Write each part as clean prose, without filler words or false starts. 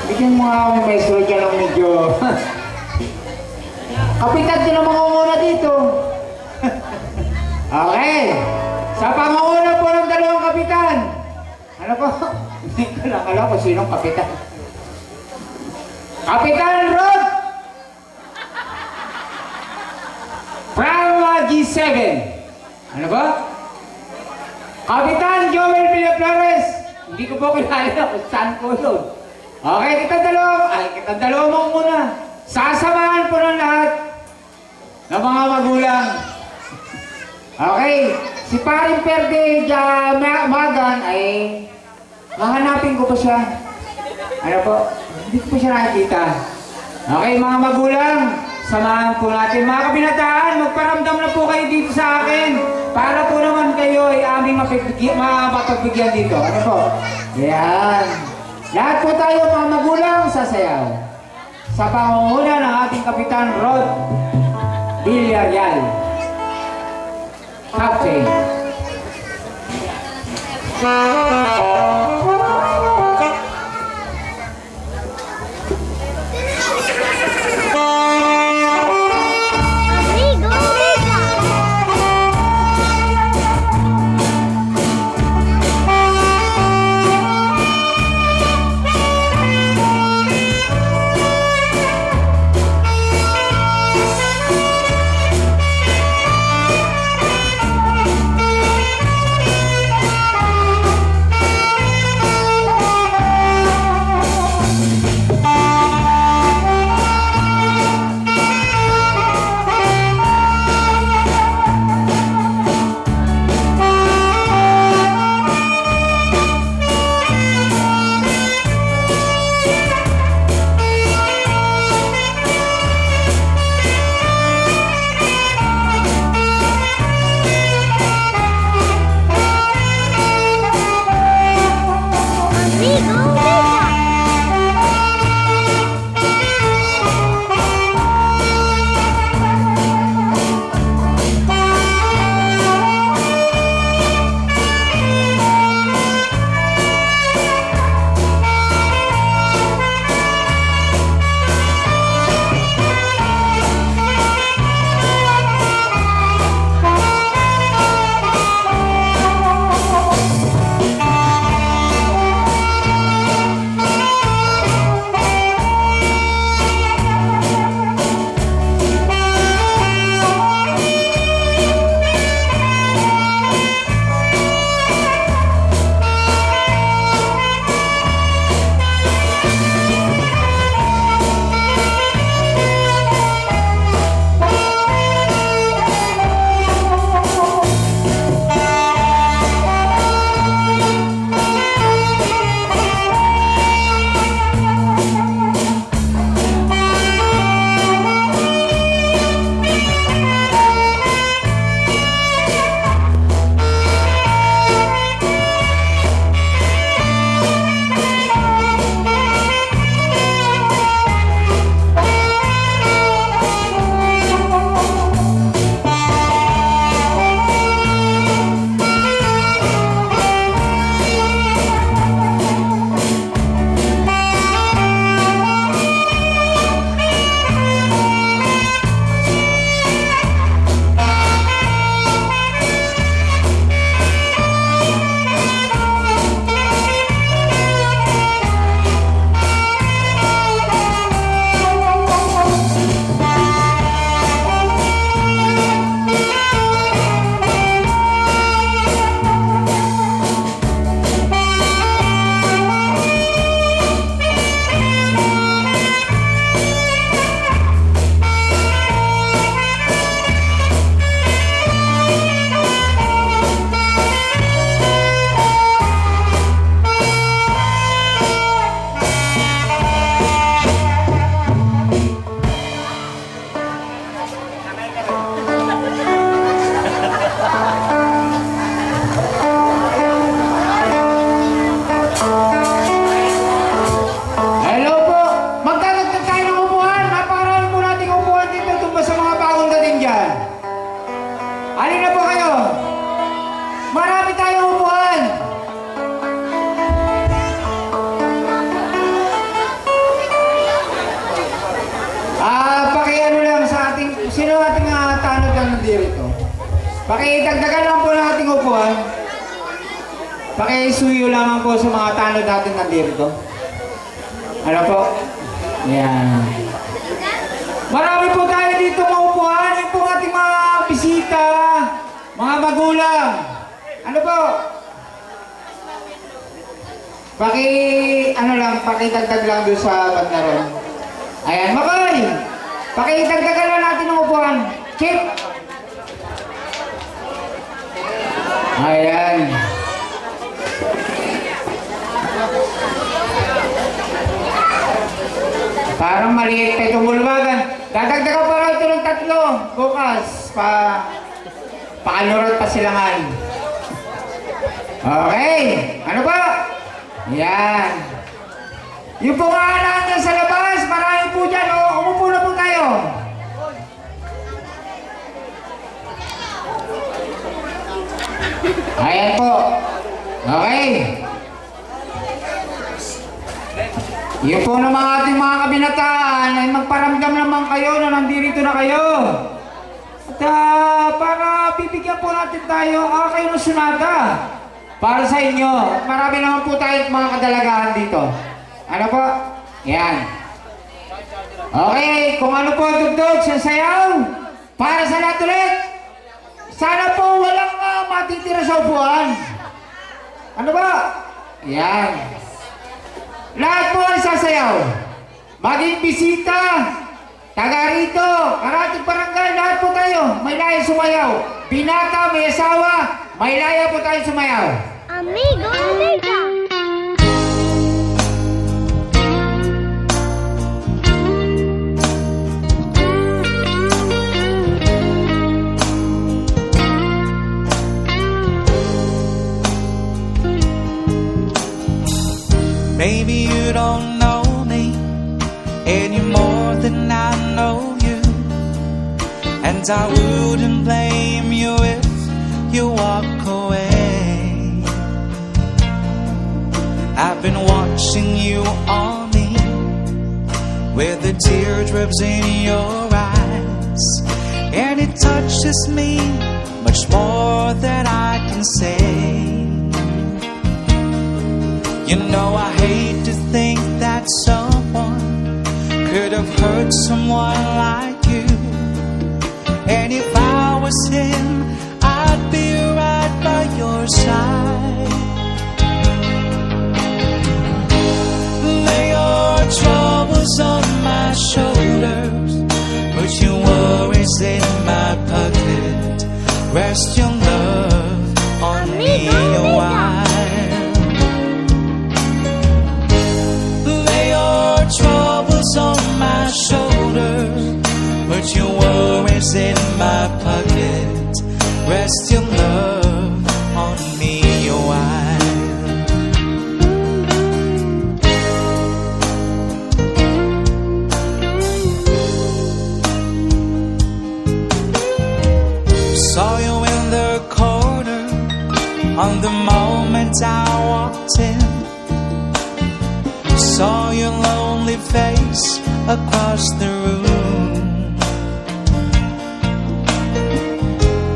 Bigyan mo nga may maestro dyan ng medyo. Kapitan din ang mangunguna dito. Okay. Sa pangunguna po ng dalawang kapitan. Ano po? Hindi ko lang alam kung sinong kapitan. Kapitan Rod! From G7. Ano ba? Kapitan Joel Villaflores. Hindi ko po kilala kung saan po yun. Okay, kita dalawa mo muna. Sasamahan po ng lahat ng mga magulang. Okay, si Paring Perde Magan ay hahanapin ko pa siya. Ano po? Hindi ko pa siya nakikita. Okay, mga magulang, samahan po natin. Mga kabinataan, magparamdam na po kayo dito sa akin para po naman kayo ay aming mapagbigyan dito. Ano po? Yan. Lahat po tayo mga magulang sasayaw sa pangunguna ng ating Kapitan Rod Villarreal. Captain. Pakidagdagan lang po ng ating upuan. Pakisuyo lamang po sa mga tanod natin nandito. Ano po? Yan. Marami po tayo dito maupuan. Yung po ating mga bisita, mga magulang. Ano po? Pakidagdag lang doon sa banda ron. Ayan, Makoy! Pakidagdagan lang natin ng upuan. Chip! Ayan. Parang maliit pa itong bulwagan. Dadagdagan pa rin ito ng 3. Bukas. Pakalurot pa silangan. Okay. Ano ba? Yan. Yung po nga natin sa labas, marami po dyan. Umupo na po tayo. Ayan po. Okay. Yung po naman ating mga kabinataan ay magparamdam naman kayo na nandito na kayo. At para bibigyan po natin tayo, kayo ng sunada para sa inyo. At marami naman po tayo mga kadalagahan dito. Ano po? Yan. Okay, kung ano po dugdog sa sayaw, para sa lahat ulit, sana po walang matitira sa upuan. Ano ba? Yan. Lahat po ay sasayaw. Maging bisita, taga rito, karating barangay, lahat po tayo. May laya sumayaw. Binata, may asawa, may laya po tayo sumayaw. Amigo, amiga. Maybe you don't know me any more than I know you, and I wouldn't blame you if you walk away. I've been watching you on me with the teardrops in your eyes, and it touches me much more than I can say. You know I hate to think that someone could have hurt someone like you, and if I was him, I'd be right by your side. Lay your troubles on my shoulders, put your worries in my pocket, rest your love on me a while. Troubles on my shoulders, put your worries in my pocket, rest your love on me a while. Saw you in the corner on the moment I walked in. Saw your lonely face across the room.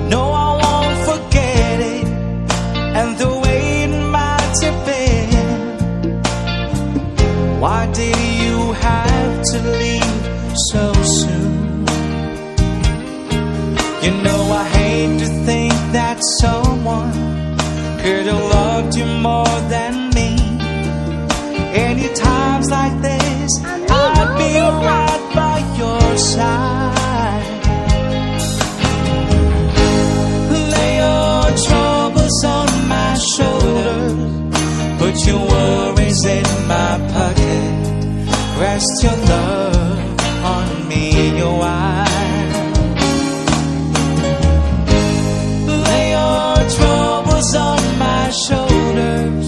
No, I won't forget it, and the way it might have been. Why did you have to leave so soon? You know I hate to think that someone could have loved you more than me. Any times like this, I'd be right by your side. Lay your troubles on my shoulders, put your worries in my pocket, rest your love on me a while. Lay your troubles on my shoulders,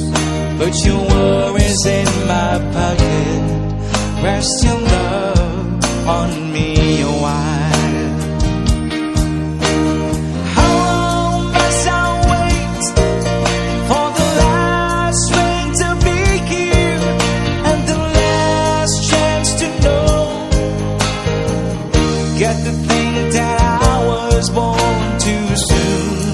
put your worries in my pocket, rest your love on me a while. How long must I wait for the last rain to be here and the last chance to know? Get the thing that I was born too soon.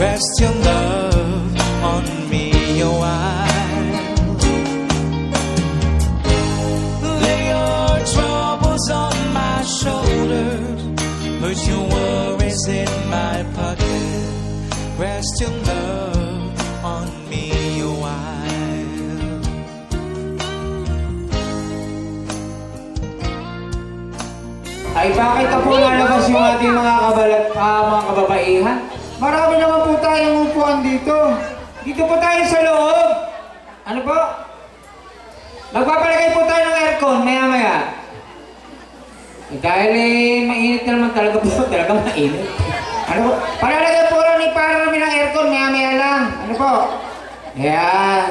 Rest your love on me a while. Lay your troubles on my shoulders, put your worries in my pocket. Rest your love on me a while. Ay, bakit na po lalabas yung ating mga mga kababaihan? Marami naman po tayong upuan dito. Dito po tayo sa loob. Ano po? Magpapalagay po tayo ng aircon, maya-maya. Dahil mainit na naman talaga po. Talaga mainit. Ano po? Palalagay po lang ni para namin ng aircon, maya-maya lang. Ano po? Ayan.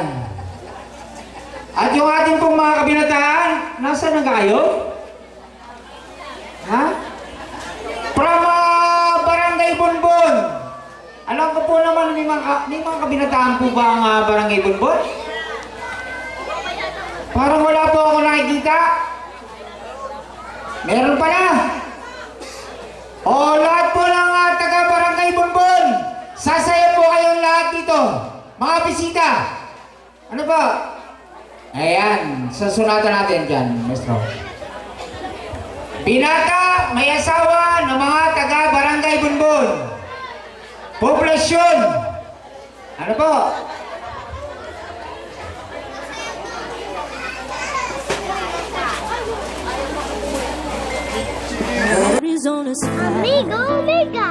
At yung ating pong mga kabinataan, nasaan na kayo? Ha? From Barangay Bonbon. Alam ko po naman, may mga kabinataan po ba ang Barangay Bonbon? Parang wala po ako nakikita. Meron pa na. O, lahat po ng taga Barangay Bonbon, sasaya po kayong lahat dito. Mga bisita. Ano po? Ayan, sasunatan natin dyan, Maestro. Binata, may asawa ng mga taga Barangay Bonbon. Poblasyon. Ano po? Arizona sky Amigo Omega.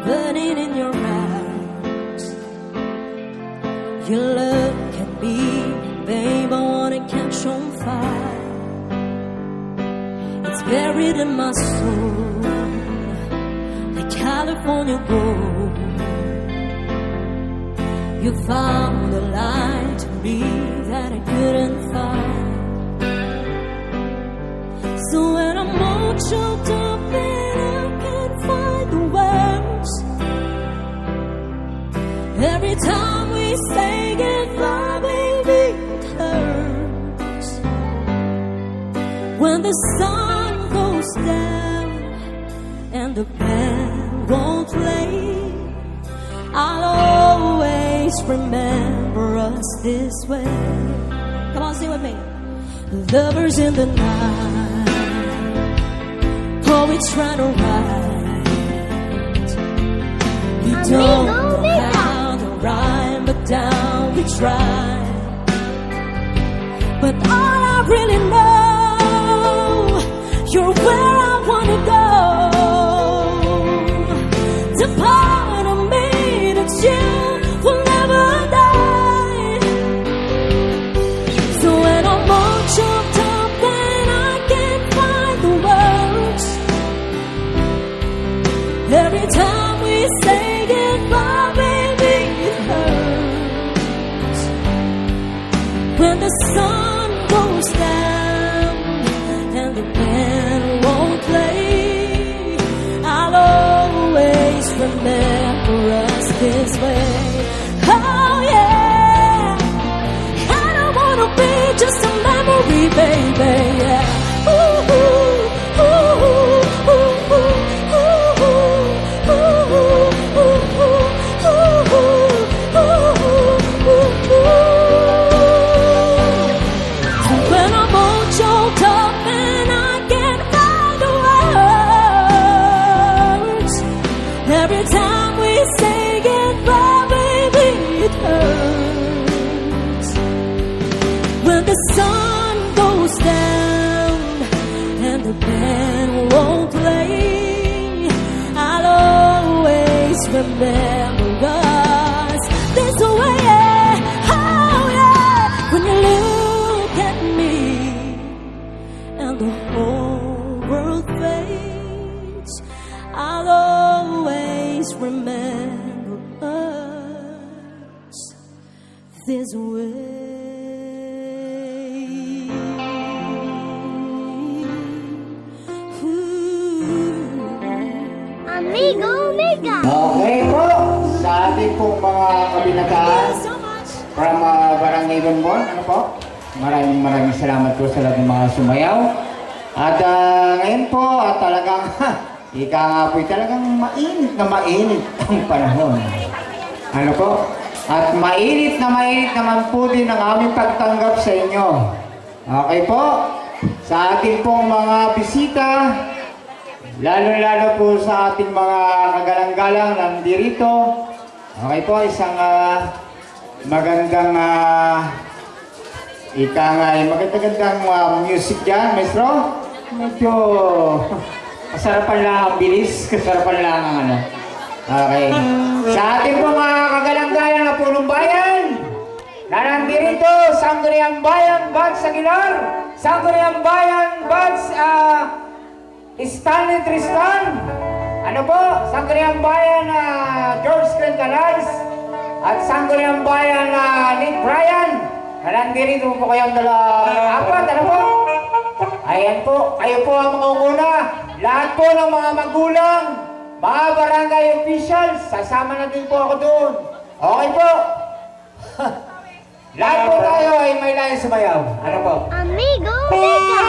burning in your eyes. Your love can be, babe, I wanna catch on fire. It's buried in my soul, like California gold. You found a light to me that I couldn't find. So when I'm all choked up and I can't find the words, every time we say goodbye, baby, it hurts. When the sun goes down and the band won't play, I'll always remember us this way. Come on, sing with me. Lovers in the night, poets trying to write. We don't know how to rhyme, but down we try. But all I really know, you're where I wanna go. The part of me that's you will never die. So when I'm all choked up and I can't find the words, every time we say goodbye, baby, it hurts. When the sun goes down and the band won't play, I'll always remember us this way. Oh yeah, I don't wanna be just a memory, baby. Yeah. Ooh, ooh, ooh, ooh, ooh, ooh, ooh, ooh, ooh, ooh, ooh, ooh, ooh. So when I'm all choked up and I can't find the words, every time we say goodbye, baby, it hurts. When the sun goes down and the band won't play, I'll always remember us this way. Oh yeah, when you look at me and the whole world fades, I'll always remember us this way. Ooh. Amigo Omega. Okay po, sa ating pong mga kabinataan So much. from Barangay Bonbon, ano po? Maraming salamat po sa lahat ng mga sumayaw. At ngayon po, talagang, ika nga po, talagang mainit na mainit ang panahon. Ano po? At mainit naman po din ang aming pagtanggap sa inyo. Okay po? Sa ating pong mga bisita, lalo-lalo po sa ating mga kagalang-galang nandirito. Okay po, isang magandang magandang music dyan, maestro. Medyo kasarapan lang ang bilis, kasarapan lang ang ano. Okay. Sa ating po mga kagalang-galang na punong bayan, na nandirito, Sangguniang Bayan, Bads Aguilar, Sangguniang Bayan, Bads Stanley Tristan, ano po, Sangguniang Bayan George Crentalais, at Sangguniang Bayan Nick Bryan, na nandirito po kayong apat, ano po? Ayan po, kayo po ang mga una, lahat po ng mga magulang, mga barangay officials, sasama na din po ako doon. Okay po? Lahat po tayo ay may layo sumayaw. Ano po? Amigo Mega!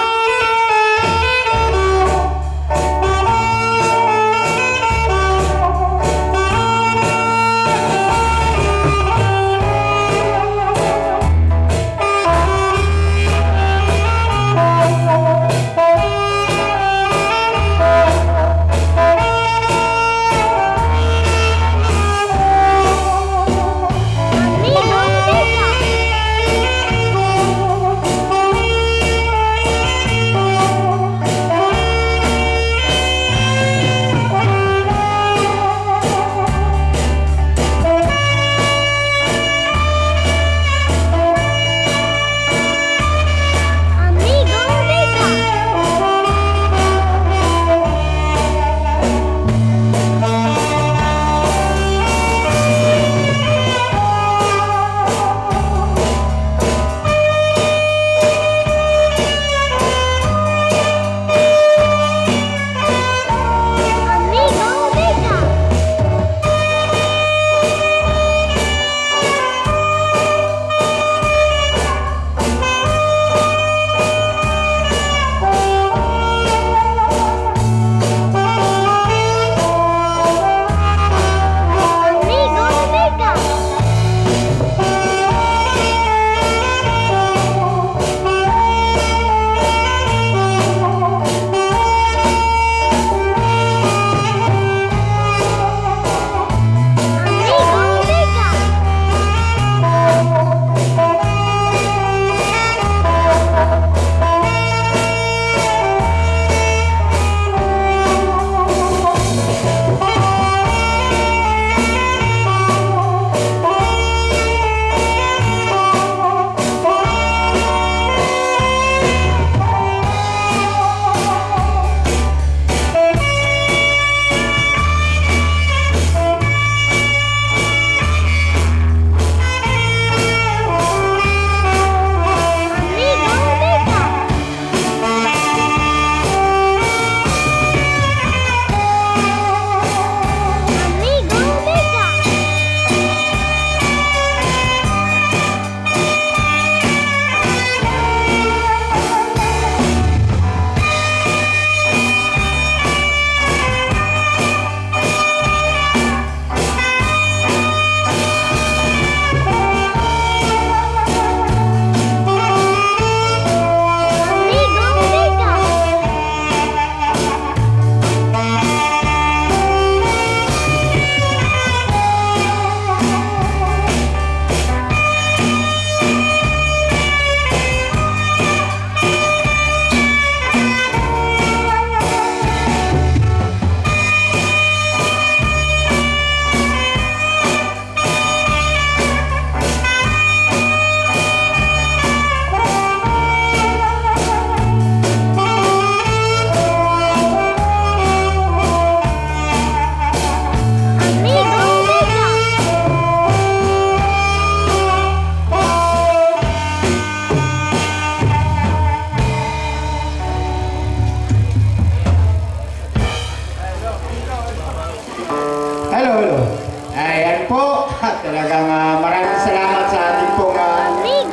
Talagang maraming salamat sa ating pong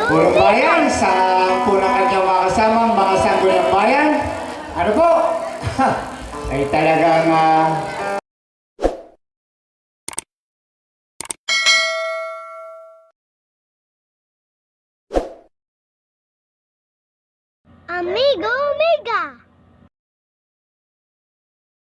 purong bayan, sa po ng kanyang mga kasamang mga sangguniang bayan. Ano po? Ay talagang Amigo Mega.